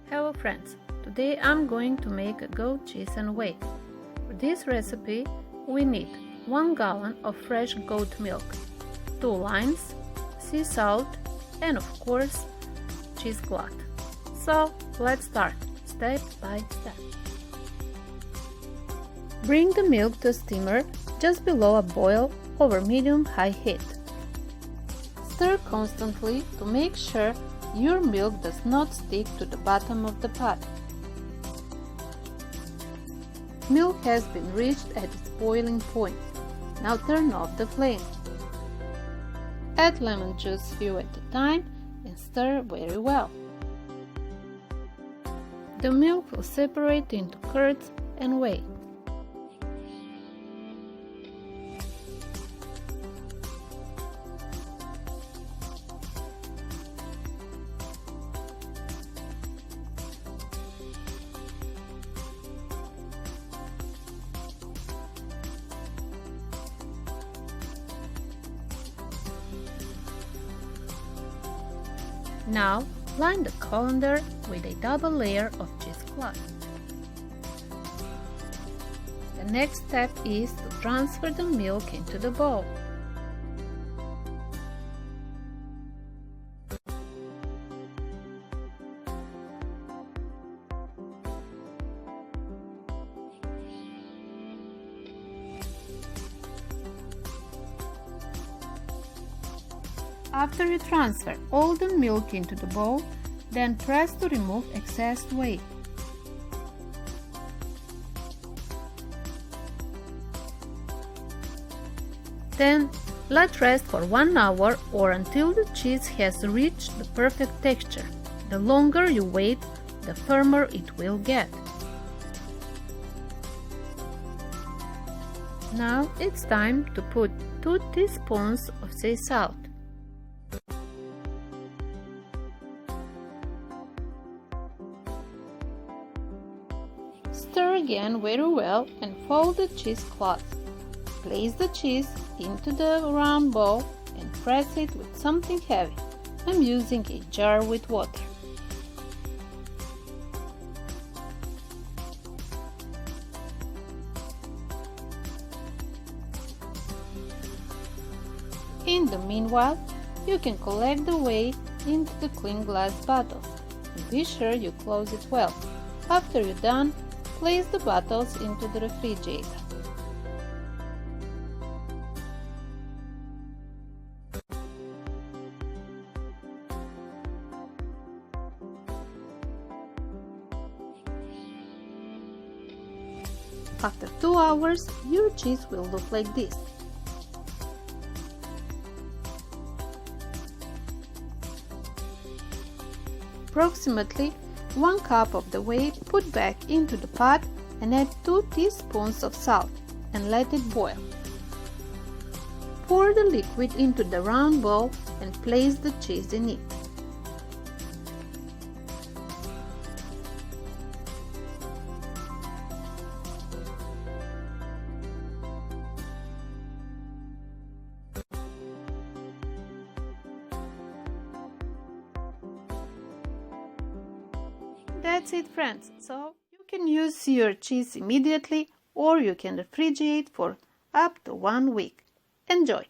Hello friends, today I'm going to make a goat cheese and whey. For this recipe we need 1 gallon of fresh goat milk, 2 limes, sea salt and of course cheesecloth. So let's start step by step. Bring the milk to a steamer just below a boil over medium-high heat. Stir constantly to make sure your milk does not stick to the bottom of the pot. Milk has been reached at its boiling point. Now turn off the flame. Add lemon juice few at a time and stir very well. The milk will separate into curds and whey. Now, line the colander with a double layer of cheesecloth. The next step is to transfer the milk into the bowl. After you transfer all the milk into the bowl, then press to remove excess whey. Then let rest for 1 hour or until the cheese has reached the perfect texture. The longer you wait, the firmer it will get. Now it's time to put 2 teaspoons of sea salt. Stir again very well and fold the cheesecloth. Place the cheese into the round bowl and press it with something heavy. I'm using a jar with water. In the meanwhile, you can collect the whey into the clean glass bottles. And be sure you close it well. After you're done, place the bottles into the refrigerator. After 2 hours, your cheese will look like this. Approximately 1 cup of the whey put back into the pot and add 2 teaspoons of salt and let it boil. Pour the liquid into the round bowl and place the cheese in it. That's it friends, so you can use your cheese immediately or you can refrigerate for up to 1 week. Enjoy!